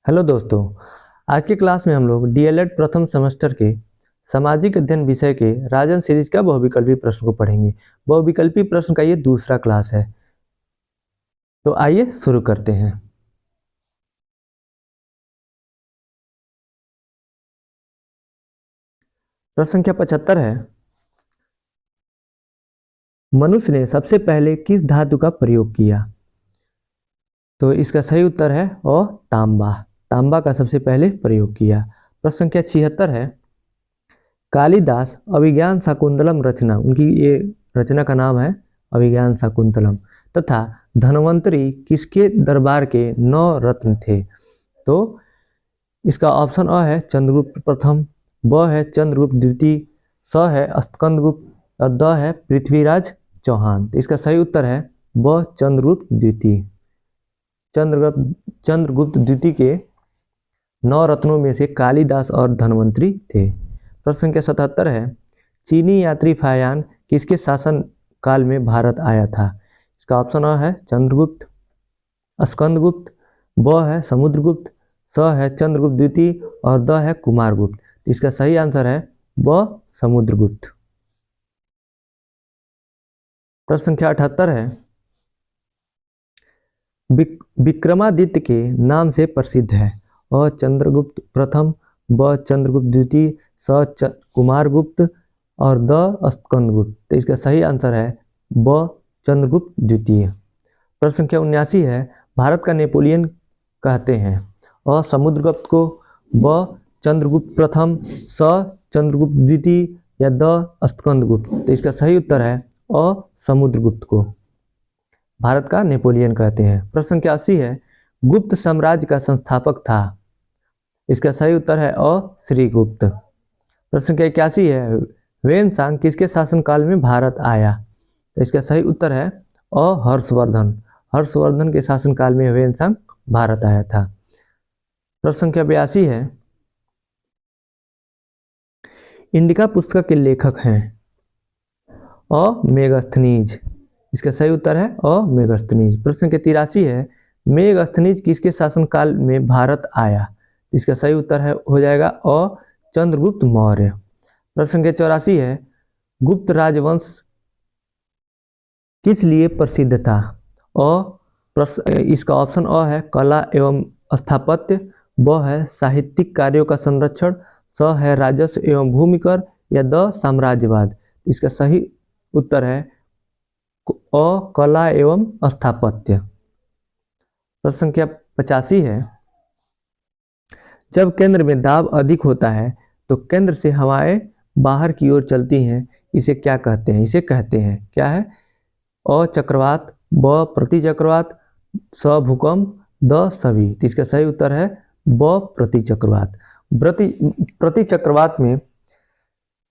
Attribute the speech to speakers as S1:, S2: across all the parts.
S1: Hello दोस्तों। आज की क्लास में हम लोग डीएलएड प्रथम सेमेस्टर के सामाजिक अध्ययन विषय के राजन सीरीज का बहुविकल्पी प्रश्न को पढ़ेंगे। बहुविकल्पी प्रश्न का ये दूसरा क्लास है, तो आइए शुरू करते हैं। प्रश्न संख्या 75 है, मनुष्य ने सबसे पहले किस धातु का प्रयोग किया? तो इसका सही उत्तर है तांबा। तांबा का सबसे पहले प्रयोग किया। प्रश्न संख्या 76 है, कालिदास अभिज्ञान शाकुंतलम रचना, उनकी ये रचना का नाम है अभिज्ञान शाकुंतलम, तथा धन्वंतरी किसके दरबार के 9 रत्न थे? तो इसका ऑप्शन अ है चंद्रगुप्त प्रथम, ब है चंद्रगुप्त द्वितीय, स है स्कंदगुप्त और द है पृथ्वीराज चौहान। तो इसका सही उत्तर है ब चंद्रगुप्त द्वितीय। चंद्रगुप्त द्वितीय के 9 रत्नों में से कालिदास और धन्वंतरी थे। प्रश्न संख्या 77 है, चीनी यात्री फायान किसके शासन काल में भारत आया था? इसका ऑप्शन अ है चंद्रगुप्त, स्कंदगुप्त, ब है समुद्रगुप्त, स है चंद्रगुप्त द्वितीय और द है कुमारगुप्त। इसका सही आंसर है ब समुद्रगुप्त। प्रश्न संख्या 78 है, विक्रमादित्य के नाम से प्रसिद्ध है? अ चंद्रगुप्त प्रथम, ब चंद्रगुप्त द्वितीय, स कुमारगुप्त और द स्कंदगुप्त। तो इसका सही आंसर है ब चंद्रगुप्त द्वितीय। प्रश्न संख्या 79 है, भारत का नेपोलियन कहते हैं? अ समुद्रगुप्त को, ब चंद्रगुप्त प्रथम, स चंद्रगुप्त द्वितीय या द स्कंदगुप्त। तो इसका सही उत्तर है अ समुद्रगुप्त को भारत का नेपोलियन कहते हैं। प्रश्न संख्या 80 है, गुप्त साम्राज्य का संस्थापक था? इसका सही उत्तर है अ श्रीगुप्त। प्रश्न संख्या 81 है, वेनसांग किसके शासनकाल में भारत आया? तो इसका सही उत्तर है अ हर्षवर्धन। हर्षवर्धन के शासनकाल में वेनसांग भारत आया था। प्रश्न संख्या 82 है, इंडिका पुस्तक के लेखक हैं? अ मेगास्थनीज। इसका सही उत्तर है अ मेगास्थनीज। प्रश्न संख्या 83 है, मेगास्थनीज किसके शासनकाल में भारत आया? इसका सही उत्तर है हो जाएगा अ चंद्रगुप्त मौर्य। प्रश्न संख्या 84 है, गुप्त राजवंश किस लिए प्रसिद्ध था? इसका ऑप्शन अ है कला एवं स्थापत्य, ब है साहित्यिक कार्यों का संरक्षण, स है राजस्व एवं भूमिकर या द साम्राज्यवाद। इसका सही उत्तर है अ कला एवं स्थापत्य। प्रश्न संख्या 85 है, जब केंद्र में दाब अधिक होता है तो केंद्र से हवाएं बाहर की ओर चलती हैं, इसे क्या कहते हैं? इसे कहते हैं क्या है? अ चक्रवात, ब प्रति चक्रवात, स भूकंप, द सभी। तो इसका सही उत्तर है ब प्रति चक्रवात। प्रति चक्रवात में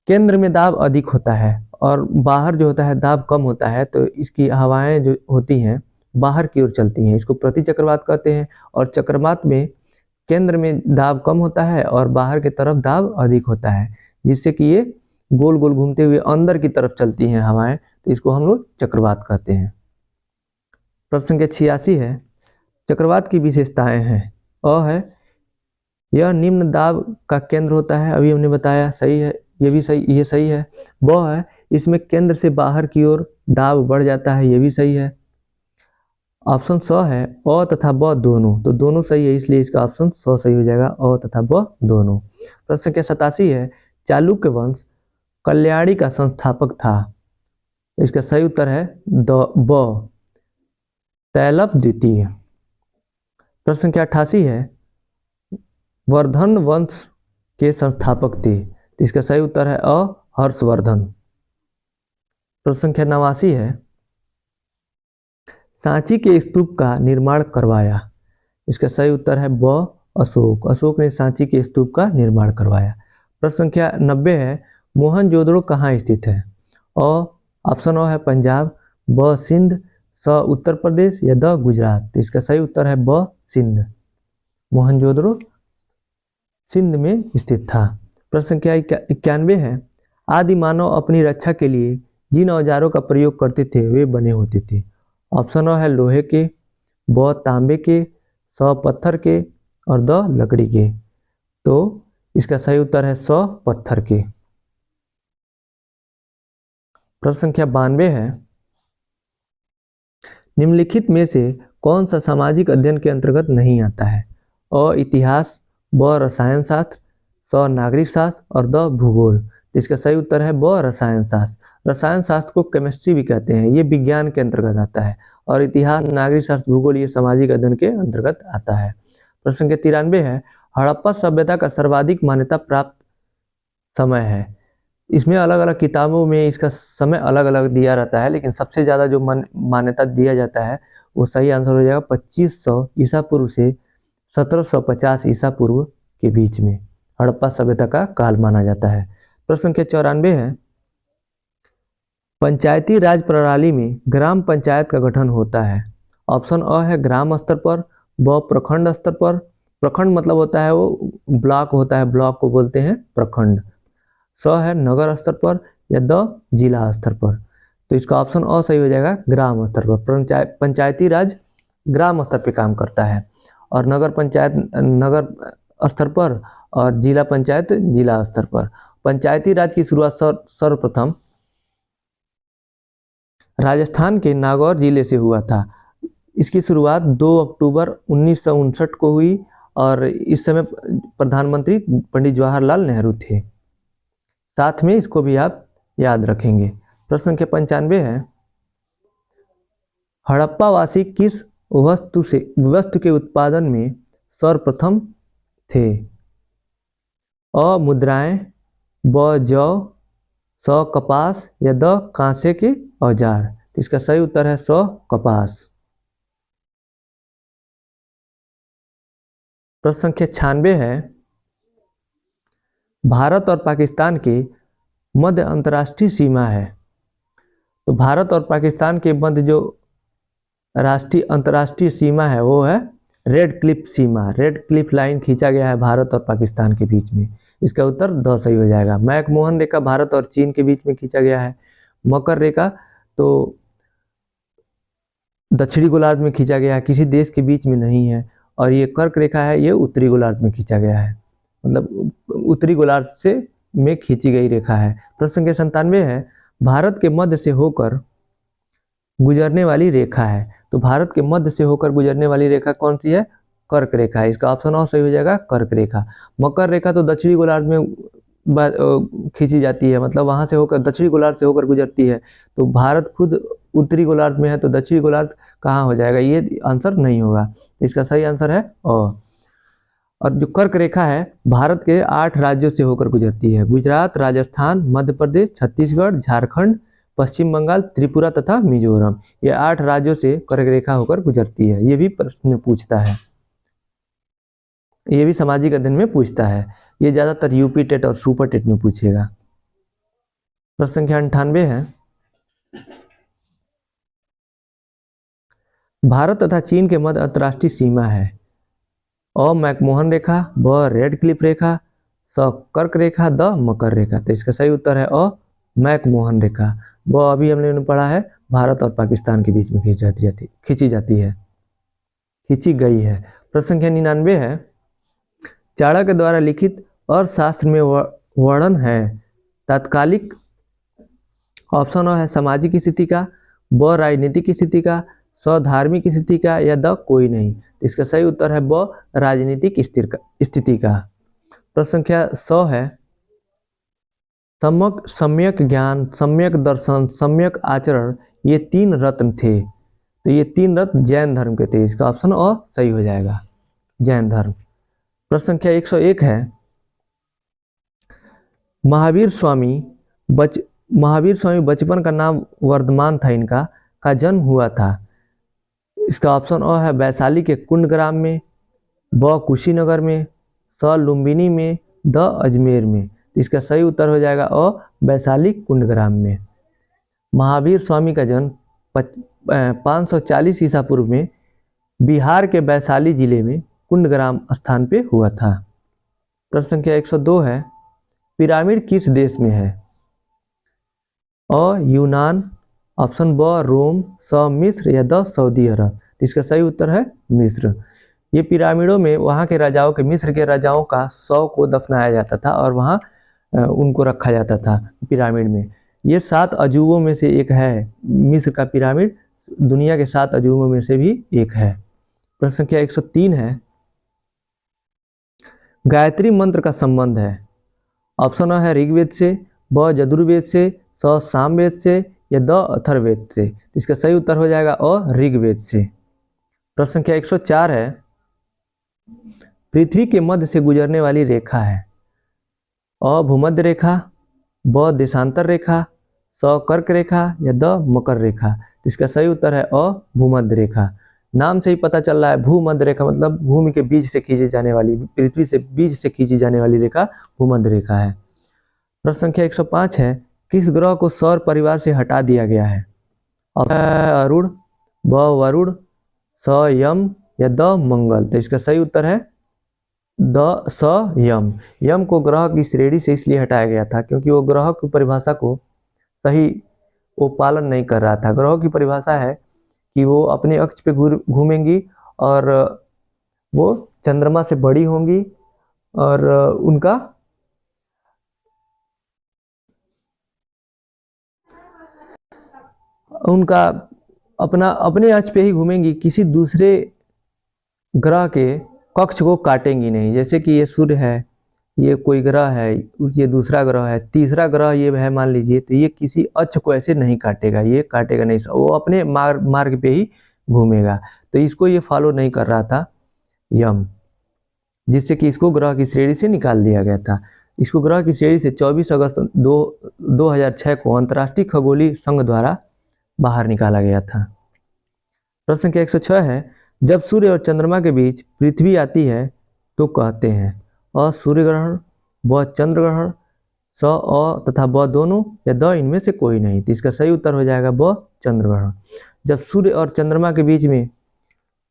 S1: केंद्र में दाब अधिक होता है और बाहर जो होता है दाब कम होता है, तो इसकी हवाएं जो होती हैं बाहर की ओर चलती हैं, इसको प्रति चक्रवात कहते हैं। और चक्रवात में केंद्र में दाब कम होता है और बाहर की तरफ दाब अधिक होता है, जिससे कि ये गोल गोल घूमते हुए अंदर की तरफ चलती हैं हवाएं, तो इसको हम लोग चक्रवात कहते हैं। प्रश्न संख्या 86 है, चक्रवात की विशेषताएं हैं? अ है यह निम्न दाब का केंद्र होता है, अभी हमने बताया, सही है, ये भी सही, ये सही है। ब है इसमें केंद्र से बाहर की ओर दाब बढ़ जाता है, ये भी सही है। ऑप्शन स है अ तथा ब दोनों, तो दोनों सही है, इसलिए इसका ऑप्शन स सही हो जाएगा, अ तथा ब दोनों। प्रश्न संख्या 87 है, चालुक्य वंश कल्याणी का संस्थापक था? तो इसका सही उत्तर है ब तैलप द्वितीय। प्रश्न संख्या 88 है, वर्धन वंश के संस्थापक थे? तो इसका सही उत्तर है अ हर्षवर्धन। प्रश्न संख्या 89 है, सांची के स्तूप का निर्माण करवाया? इसका सही उत्तर है ब अशोक। अशोक ने सांची के स्तूप का निर्माण करवाया। प्रश्न संख्या 90 है, मोहनजोदड़ो कहाँ स्थित है? अ ऑप्शन अ है पंजाब, ब सिंध, स उत्तर प्रदेश या द गुजरात। तो इसका सही उत्तर है ब सिंध। मोहनजोदड़ो सिंध में स्थित था। प्रश्न संख्या 91 है, आदि मानव अपनी रक्षा के लिए जिन औजारों का प्रयोग करते थे वे बने होते थे? ऑप्शन अ है लोहे के, ब तांबे के, स पत्थर के और द लकड़ी के। तो इसका सही उत्तर है स पत्थर के। प्रश्न संख्या 92 है, निम्नलिखित में से कौन सा सामाजिक अध्ययन के अंतर्गत नहीं आता है? अ इतिहास, ब रसायन शास्त्र, स नागरिक शास्त्र और द भूगोल। तो इसका सही उत्तर है ब रसायन शास्त्र। रसायन शास्त्र को केमिस्ट्री भी कहते हैं, ये विज्ञान के अंतर्गत आता है। और इतिहास, नागरिक शास्त्र, भूगोल ये सामाजिक अध्ययन के अंतर्गत आता है। प्रश्न संख्या 93 है, हड़प्पा सभ्यता का सर्वाधिक मान्यता प्राप्त समय है। इसमें अलग अलग किताबों में इसका समय अलग अलग दिया रहता है, लेकिन सबसे ज़्यादा जो मान्यता दिया जाता है वो सही आंसर हो जाएगा 2500 ईसा पूर्व से 1750 ईसा पूर्व के बीच में हड़प्पा सभ्यता का काल माना जाता है। प्रश्न संख्या 94 है, पंचायती राज प्रणाली में ग्राम पंचायत का गठन होता है। ऑप्शन अ है ग्राम स्तर पर, ब प्रखंड स्तर पर, प्रखंड मतलब होता है वो ब्लॉक होता है, ब्लॉक को बोलते हैं प्रखंड, स है नगर स्तर पर या द जिला स्तर पर। तो इसका ऑप्शन अ सही हो जाएगा ग्राम स्तर पर। पंचायती राज ग्राम स्तर पे काम करता है और नगर पंचायत नगर स्तर पर और जिला पंचायत जिला स्तर पर। पंचायती राज की शुरुआत सर्वप्रथम राजस्थान के नागौर जिले से हुआ था। इसकी शुरुआत 2 अक्टूबर 1959 को हुई और इस समय प्रधानमंत्री पंडित जवाहरलाल नेहरू थे। साथ में इसको भी आप याद रखेंगे। प्रश्न संख्या 95 है, हड़प्पावासी किस वस्तु के उत्पादन में सर्वप्रथम थे? अ मुद्राएं, ब जौ, स कपास या द कांसे के औजार। तो इसका सही उत्तर है स कपास। प्रश्न संख्या 96 है, भारत और पाकिस्तान के मध्य अंतर्राष्ट्रीय सीमा है। तो भारत और पाकिस्तान के मध्य जो अंतर्राष्ट्रीय सीमा है वो है रेड क्लिफ सीमा। रेड क्लिफ लाइन खींचा गया है भारत और पाकिस्तान के बीच में। इसका उत्तर द सही हो जाएगा। मैकमोहन रेखा भारत और चीन के बीच में खींचा गया है। मकर रेखा तो दक्षिणी गोलार्ध में खींचा गया है, किसी देश के बीच में नहीं है। और ये कर्क रेखा है, ये उत्तरी गोलार्ध में खींचा गया है, मतलब उत्तरी गोलार्ध से में खींची गई रेखा है। प्रश्न संख्या 97 है, भारत के मध्य से होकर गुजरने वाली रेखा है। तो भारत के मध्य से होकर गुजरने वाली रेखा कौन सी है? कर्क रेखा है। इसका ऑप्शन और सही हो जाएगा कर्क रेखा। मकर रेखा तो दक्षिणी गोलार्ध में खींची जाती है, मतलब वहां से होकर दक्षिणी गोलार्ध से होकर गुजरती है। तो भारत खुद उत्तरी गोलार्ध में है, तो दक्षिणी गोलार्ध कहाँ हो जाएगा? ये आंसर नहीं होगा। इसका सही आंसर है और जो कर्क रेखा है भारत के 8 राज्यों से होकर गुजरती है। गुजरात, राजस्थान, मध्य प्रदेश, छत्तीसगढ़, झारखंड, पश्चिम बंगाल, त्रिपुरा तथा मिजोरम, ये 8 राज्यों से कर्क रेखा होकर गुजरती है। ये भी प्रश्न पूछता है, ये भी सामाजिक अध्ययन में पूछता है। ये ज्यादातर यूपी टेट और सुपर टेट में पूछेगा। प्रश्न संख्या 98 है, भारत तथा चीन के मध्य अंतर्राष्ट्रीय सीमा है। अ मैकमोहन रेखा, ब रेड क्लिफ रेखा, स कर्क रेखा, द मकर रेखा। तो इसका सही उत्तर है अ मैकमोहन रेखा। ब अभी हमने पढ़ा है भारत और पाकिस्तान के बीच में खींची गई है। प्रश्न संख्या 99 है, चाणक्य द्वारा लिखित अर्थशास्त्र में वर्णन है तात्कालिक। ऑप्शन है सामाजिक स्थिति का, ब राजनीतिक स्थिति का, स धार्मिक स्थिति का या द कोई नहीं। इसका सही उत्तर है ब राजनीतिक स्थिति का। प्रश्न संख्या 100 है, सम्यक ज्ञान, सम्यक दर्शन, सम्यक आचरण ये 3 रत्न थे। तो ये 3 रत्न जैन धर्म के थे। इसका ऑप्शन अ सही हो जाएगा, जैन धर्म। प्रश्न संख्या 101 है, महावीर स्वामी बचपन का नाम वर्धमान था, इनका का जन्म हुआ था। इसका ऑप्शन अ है वैशाली के कुंडग्राम में, ब कुशीनगर में, स लुम्बिनी में, द अजमेर में। इसका सही उत्तर हो जाएगा अ वैशाली कुंडग्राम में। महावीर स्वामी का जन्म 540 ईसा पूर्व में बिहार के वैशाली जिले में कुंडग्राम स्थान पे हुआ था। प्रश्न संख्या 102 है, पिरामिड किस देश में है? अ यूनान, ऑप्शन ब रोम, स मिस्र या द सऊदी अरब। इसका सही उत्तर है मिस्र। ये पिरामिडों में वहाँ के राजाओं के, मिस्र के राजाओं का शव को दफनाया जाता था और वहाँ उनको रखा जाता था पिरामिड में। ये 7 अजूबों में से एक है। मिस्र का पिरामिड दुनिया के 7 अजूबों में से भी एक है। प्रश्न संख्या 103 है, गायत्री मंत्र का संबंध है। ऑप्शन है ऋग्वेद से, ब यजुर्वेद से, स सामवेद से या द अथर्ववेद से। इसका सही उत्तर हो जाएगा अ ऋग्वेद से। प्रश्न संख्या 104 है, पृथ्वी के मध्य से गुजरने वाली रेखा है। अ भूमध्य रेखा, ब देशांतर रेखा, स कर्क रेखा या द मकर रेखा। इसका सही उत्तर है अ भूमध्य रेखा। नाम से ही पता चल रहा है, भूमध्य रेखा मतलब भूमि के बीच से खींची जाने वाली, पृथ्वी से बीच से खींची जाने वाली रेखा भूमध्य रेखा है। प्रश्न संख्या 105 है, किस ग्रह को सौर परिवार से हटा दिया गया है। अरुण, ब वरुण, स यम या द मंगल। तो इसका सही उत्तर है द स यम। यम को ग्रह की श्रेणी से इसलिए हटाया गया था क्योंकि वो ग्रह की परिभाषा को सही वो पालन नहीं कर रहा था। ग्रह की परिभाषा है कि वो अपने अक्ष पे घूमेंगी और वो चंद्रमा से बड़ी होंगी और उनका अपने अक्ष पे ही घूमेंगी, किसी दूसरे ग्रह के कक्ष को काटेंगी नहीं। जैसे कि ये सूर्य है, ये कोई ग्रह है, ये दूसरा ग्रह है, तीसरा ग्रह ये है मान लीजिए, तो ये किसी अक्ष को ऐसे नहीं काटेगा, ये काटेगा नहीं, वो अपने मार्ग पे ही घूमेगा। तो इसको ये फॉलो नहीं कर रहा था यम, जिससे कि इसको ग्रह की श्रेणी से निकाल दिया गया था। इसको ग्रह की श्रेणी से 24 अगस्त 2006 को अंतर्राष्ट्रीय खगोलीय संघ द्वारा बाहर निकाला गया था। प्रश्न संख्या 106 है, जब सूर्य और चंद्रमा के बीच पृथ्वी आती है तो कहते हैं अ सूर्य ग्रहण, ब चंद्र ग्रहण, स अ तथा ब दोनों या द इनमें से कोई नहीं। तो इसका सही उत्तर हो जाएगा ब चंद्र ग्रहण। जब सूर्य और चंद्रमा के बीच में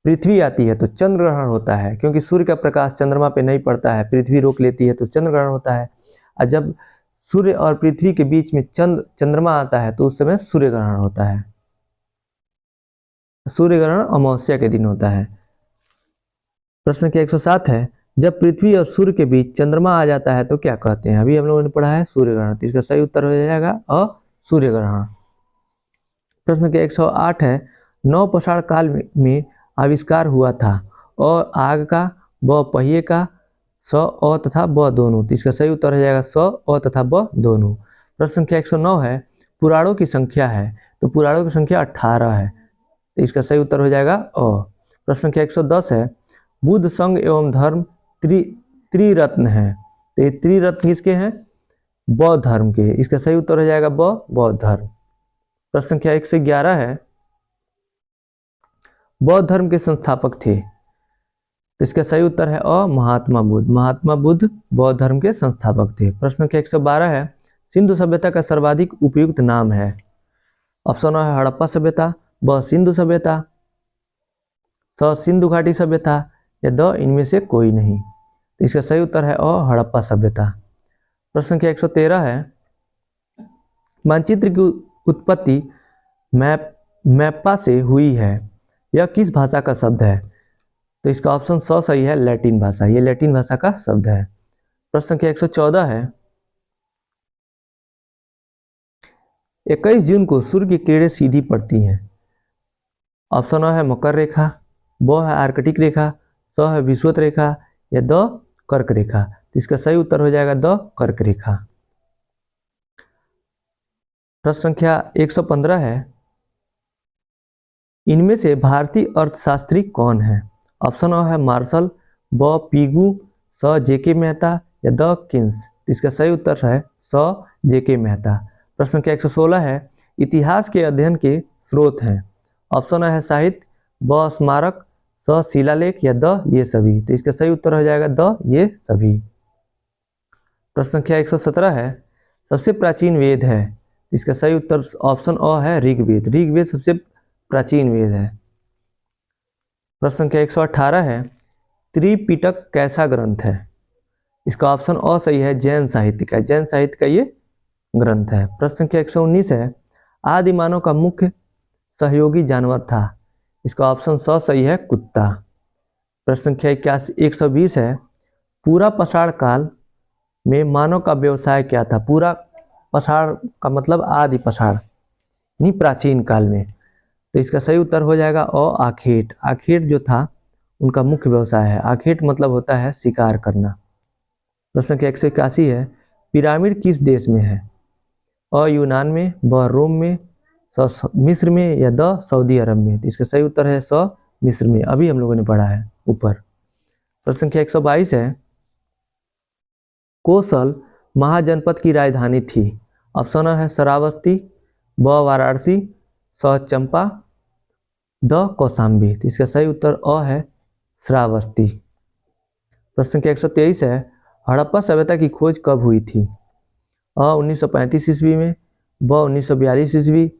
S1: पृथ्वी आती है तो चंद्र ग्रहण होता है, क्योंकि सूर्य का प्रकाश चंद्रमा पे नहीं पड़ता है, पृथ्वी रोक लेती है तो चंद्र ग्रहण होता है। और जब सूर्य और पृथ्वी के बीच में चंद्रमा आता है तो उस समय सूर्य ग्रहण होता है। सूर्य ग्रहण अमावस्या के दिन होता है। प्रश्न संख्या 107 है, जब पृथ्वी और सूर्य के बीच चंद्रमा आ जाता है तो क्या कहते हैं। अभी हम लोगों ने पढ़ा है सूर्य ग्रहण, तो इसका सही उत्तर हो जाएगा अ सूर्य ग्रहण। प्रश्न संख्या 108 है, नवपाषाण काल में आविष्कार हुआ था और आग का, ब पहिए का, स अ तथा ब दोनों। तो इसका सही उत्तर हो जाएगा स अ तथा ब दोनों। प्रश्न संख्या 109 है, पुराणों की संख्या है, तो पुराणों की संख्या 18 है, तो इसका सही उत्तर हो जाएगा अ। प्रश्न संख्या 110 है, बुद्ध संघ एवं धर्म त्रिरत्न है, तो ये त्रिरत्न किसके हैं, बौद्ध धर्म के। इसका सही उत्तर हो जाएगा ब बौद्ध धर्म। प्रश्न संख्या 111 है, बौद्ध धर्म के संस्थापक थे, तो इसका सही उत्तर है अ महात्मा बुद्ध। महात्मा बुद्ध बौद्ध धर्म के संस्थापक थे। प्रश्न संख्या 112 है, सिंधु सभ्यता का सर्वाधिक उपयुक्त नाम है। ऑप्शन है हड़प्पा सभ्यता, ब सिंधु सभ्यता, स सिंधु घाटी सभ्यता या द इनमें से कोई नहीं। तो इसका सही उत्तर है अ हड़प्पा सभ्यता। प्रश्न संख्या 113 है, मानचित्र की उत्पत्ति मैप्पा से हुई है, यह किस भाषा का शब्द है। तो इसका ऑप्शन स सही है, लैटिन भाषा, ये लैटिन भाषा का शब्द है। प्रश्न संख्या 114 है, 21 जून को सूर्य की किरणें सीधी पड़ती हैं। ऑप्शन है मकर रेखा, ब है आर्कटिक रेखा, स है विषुवत रेखा या द कर्क रेखा। तो इसका सही उत्तर हो जाएगा द कर्क रेखा। प्रश्न संख्या 115 है, इनमें से भारतीय अर्थशास्त्री कौन है। ऑप्शन है मार्शल, ब पीगू, स जेके मेहता या द किन्स। इसका सही उत्तर है स जेके मेहता। प्रश्न संख्या 116 है, इतिहास के अध्ययन के स्रोत हैं। ऑप्शन है साहित्य, ब स्मारक, स शिलालेख या द ये सभी। तो इसका सही उत्तर हो जाएगा द ये सभी। प्रश्न संख्या 117 है, सबसे प्राचीन वेद है। इसका सही उत्तर ऑप्शन अ है ऋग्वेद। ऋग्वेद सबसे प्राचीन वेद है। प्रश्न संख्या 118 है, त्रिपिटक कैसा ग्रंथ है। इसका ऑप्शन अ सही है, जैन साहित्य का, जैन साहित्य का ये ग्रंथ है। प्रश्न संख्या 119 है, आदि मानव का मुख्य सहयोगी जानवर था। इसका ऑप्शन स सही है, कुत्ता। प्रश्न संख्या 120 है, पूरा पाषाण काल में मानव का व्यवसाय क्या था? पूरा पाषाण का मतलब आदि पाषाण, नहीं प्राचीन काल में। तो इसका सही उत्तर हो जाएगा आखेट। आखेट जो था उनका मुख्य व्यवसाय है। आखेट मतलब होता है शिकार करना। प्रश्न संख्या 181 है, पिरामिड किस देश में है? यूनान में, ब रोम में, स मिस्र में या द सऊदी अरब में? तो इसका सही उत्तर है मिस्र में। अभी हम लोगों ने पढ़ा है ऊपर। प्रश्न संख्या 122 है, कोसल महाजनपद की राजधानी थी? ऑप्शन है श्रावस्ती, ब वाराणसी, स चंपा, द कौशाम्बी। तो इसका सही उत्तर है श्रावस्ती। प्रश्न संख्या 123 है, हड़प्पा सभ्यता की खोज कब हुई थी? 1935 ईस्वी में, ब 1942 ईस्वी,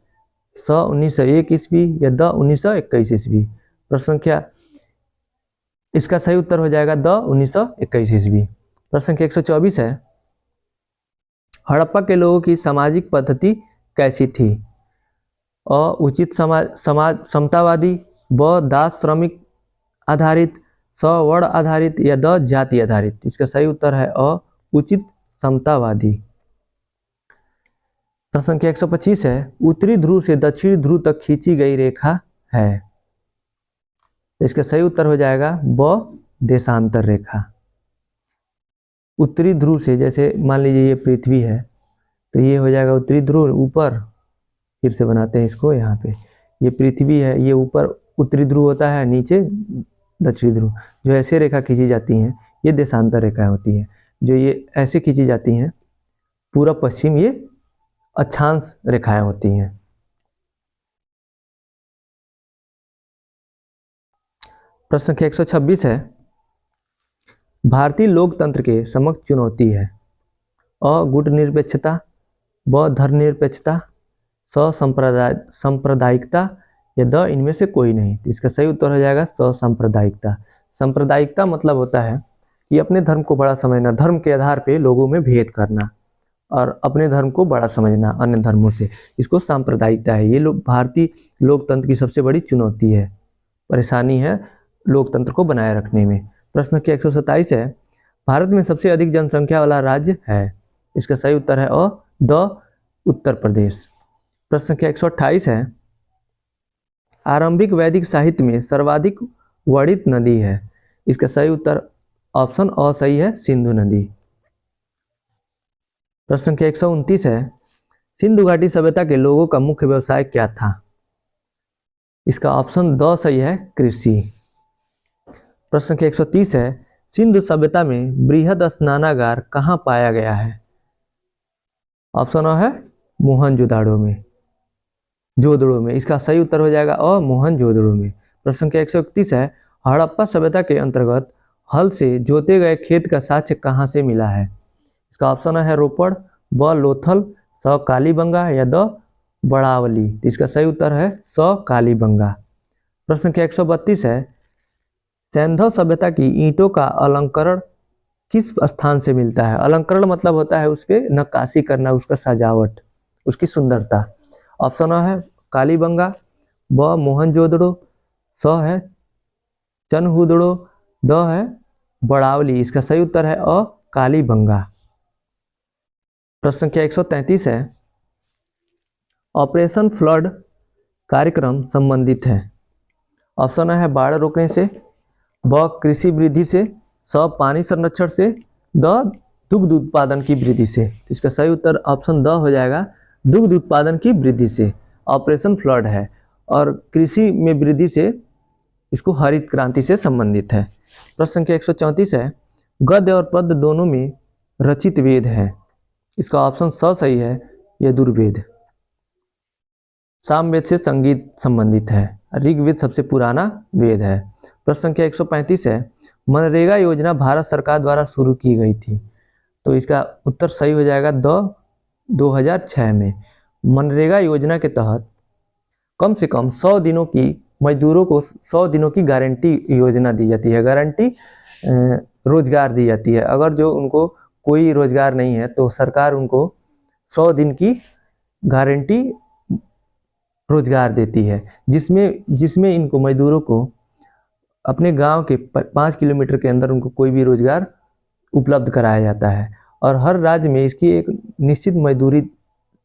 S1: स 1901 ईस्वी या द 1921 ईस्वी? प्रश्न संख्या, इसका सही उत्तर हो जाएगा द 1921 ईस्वी। प्रश्न संख्या 124 है, हड़प्पा के लोगों की सामाजिक पद्धति कैसी थी? उचित समाज समतावादी, ब दास श्रमिक आधारित, स वर्ण आधारित या द जाति आधारित? इसका सही उत्तर है उचित समतावादी। प्रश्न संख्या 125 है, उत्तरी ध्रुव से दक्षिणी ध्रुव तक खींची गई रेखा है? इसका सही उत्तर हो जाएगा ब देशांतर रेखा। उत्तरी ध्रुव से, जैसे मान लीजिए ये पृथ्वी है तो ये हो जाएगा उत्तरी ध्रुव, ऊपर फिर से बनाते हैं इसको, यहाँ पे ये पृथ्वी है, ये ऊपर उत्तरी ध्रुव होता है, नीचे दक्षिणी ध्रुव। जो ऐसे रेखा खींची जाती हैं ये देशांतर रेखाएं होती हैं। जो ये ऐसे खींची जाती हैं पूर्व पश्चिम, ये अक्षांश रेखाएं होती हैं। प्रश्न संख्या 126 है, भारतीय लोकतंत्र के समक्ष चुनौती है? गुट निरपेक्षता, ब धर्मनिरपेक्षता, स सांप्रदायिकता या द इनमें से कोई नहीं? तो इसका सही उत्तर हो जाएगा सांप्रदायिकता। सांप्रदायिकता मतलब होता है कि अपने धर्म को बड़ा समझना, धर्म के आधार पे लोगों में भेद करना और अपने धर्म को बड़ा समझना अन्य धर्मों से, इसको सांप्रदायिकता है। ये भारतीय लोकतंत्र की सबसे बड़ी चुनौती है, परेशानी है लोकतंत्र को बनाए रखने में। प्रश्न संख्या 127 है, भारत में सबसे अधिक जनसंख्या वाला राज्य है? इसका सही उत्तर है द उत्तर प्रदेश। प्रश्न संख्या 128 है, आरंभिक वैदिक साहित्य में सर्वाधिक वर्णित नदी है? इसका सही उत्तर ऑप्शन सही है, सिंधु नदी। प्रश्न संख्या 129 है, सिंधु घाटी सभ्यता के लोगों का मुख्य व्यवसाय क्या था? इसका ऑप्शन द सही है, कृषि। प्रश्न संख्या 130 है, सिंधु सभ्यता में बृहद स्नानागार कहाँ पाया गया है? ऑप्शन है मोहनजोदड़ो में, जोदड़ो में। इसका सही उत्तर हो जाएगा मोहनजोदड़ो में। प्रश्न संख्या 131 है, हड़प्पा सभ्यता के अंतर्गत हल से जोते गए खेत का साक्ष्य कहाँ से मिला है? इसका ऑप्शन है रोपड़, ब लोथल, स कालीबंगा या द बड़ावली? इसका सही उत्तर है स कालीबंगा। प्रश्न संख्या 132 है, सैंधव सभ्यता की ईंटों का अलंकरण किस स्थान से मिलता है? अलंकरण मतलब होता है उस पर नक्काशी करना, उसका सजावट, उसकी सुंदरता। ऑप्शन है कालीबंगा, ब मोहनजोदड़ो, स है चनहुदड़ो, द है बड़ावली? इसका सही उत्तर है कालीबंगा। प्रश्न संख्या 133 है, ऑपरेशन फ्लड कार्यक्रम संबंधित है? ऑप्शन है बाढ़ रोकने से, ब कृषि वृद्धि से, स पानी संरक्षण से, द दुग्ध उत्पादन की वृद्धि से? इसका सही उत्तर ऑप्शन द हो जाएगा, दुग्ध उत्पादन की वृद्धि से ऑपरेशन फ्लड है, और कृषि में वृद्धि से इसको हरित क्रांति से संबंधित है। प्रश्न संख्या 134 है, गद्य और पद्य दोनों में रचित वेद है? इसका ऑप्शन स सही है, यजुर्वेद। सामवेद से संगीत संबंधित है, ऋग्वेद सबसे पुराना वेद है। प्रश्न संख्या 135 है, मनरेगा योजना भारत सरकार द्वारा शुरू की गई थी? तो इसका उत्तर सही हो जाएगा 2006 में। मनरेगा योजना के तहत कम से कम 100 दिनों की मजदूरों को 100 दिनों की गारंटी योजना दी जाती है, गारंटी रोजगार दी जाती है। अगर जो उनको कोई रोजगार नहीं है तो सरकार उनको 100 दिन की गारंटी रोजगार देती है, जिसमें इनको मजदूरों को अपने गांव के 5 किलोमीटर के अंदर उनको कोई भी रोजगार उपलब्ध कराया जाता है और हर राज्य में इसकी एक निश्चित मजदूरी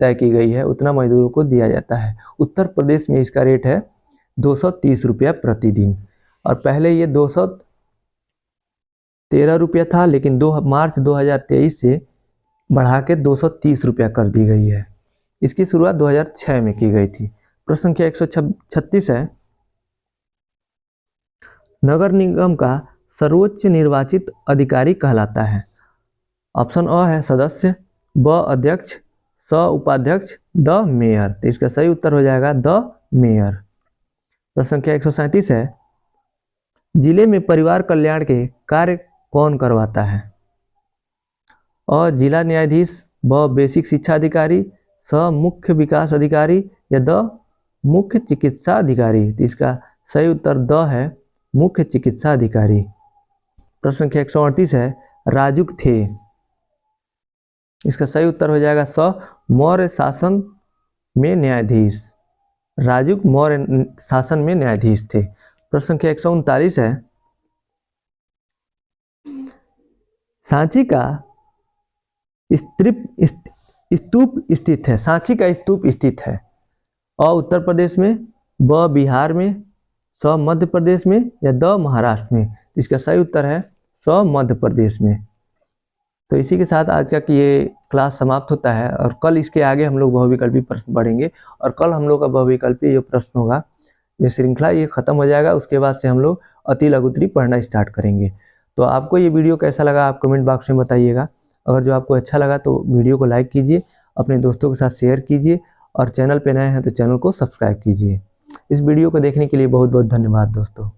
S1: तय की गई है, उतना मजदूरों को दिया जाता है। उत्तर प्रदेश में इसका रेट है 230 रुपया प्रतिदिन और पहले ये 213 रुपया था, लेकिन मार्च 2023 से बढ़ा के 230 रुपया कर दी गई है। इसकी शुरुआत 2006 में की गई थी। प्रश्न संख्या 136 है, नगर निगम का सर्वोच्च निर्वाचित अधिकारी कहलाता है। ऑप्शन अ है सदस्य, ब अध्यक्ष, स उपाध्यक्ष, द मेयर। तो इसका सही उत्तर हो जाएगा द मेयर। प्रश्न संख्या 137 है, जिले में परिवार कल्याण के कार्य कौन करवाता है? अ जिला न्यायाधीश, ब बेसिक शिक्षा अधिकारी, स मुख्य विकास अधिकारी या द मुख्य चिकित्सा अधिकारी। तो इसका सही उत्तर द है मुख्य चिकित्सा अधिकारी। प्रश्न संख्या 138 है, राजुक थे। इसका सही उत्तर हो जाएगा स मौर्य शासन में न्यायाधीश। राजुक मौर्य शासन में न्यायाधीश थे। प्रश्न संख्या 139 है, सांची का स्तूप स्थित है। सांची का स्तूप स्थित है अ उत्तर प्रदेश में, ब बिहार में, स मध्य प्रदेश में या द महाराष्ट्र में। इसका सही उत्तर है स मध्य प्रदेश में। तो इसी के साथ आज का ये क्लास समाप्त होता है और कल इसके आगे हम लोग बहुविकल्पी प्रश्न पढ़ेंगे और कल हम लोग का बहुविकल्पी जो प्रश्न होगा, ये श्रृंखला ये खत्म हो जाएगा। उसके बाद से हम लोग अति लघुत्तरी पढ़ना स्टार्ट करेंगे। तो आपको ये वीडियो कैसा लगा आप कमेंट बॉक्स में बताइएगा। अगर जो आपको अच्छा लगा तो वीडियो को लाइक कीजिए, अपने दोस्तों के साथ शेयर कीजिए और चैनल पे नए हैं तो चैनल को सब्सक्राइब कीजिए। इस वीडियो को देखने के लिए बहुत बहुत धन्यवाद दोस्तों।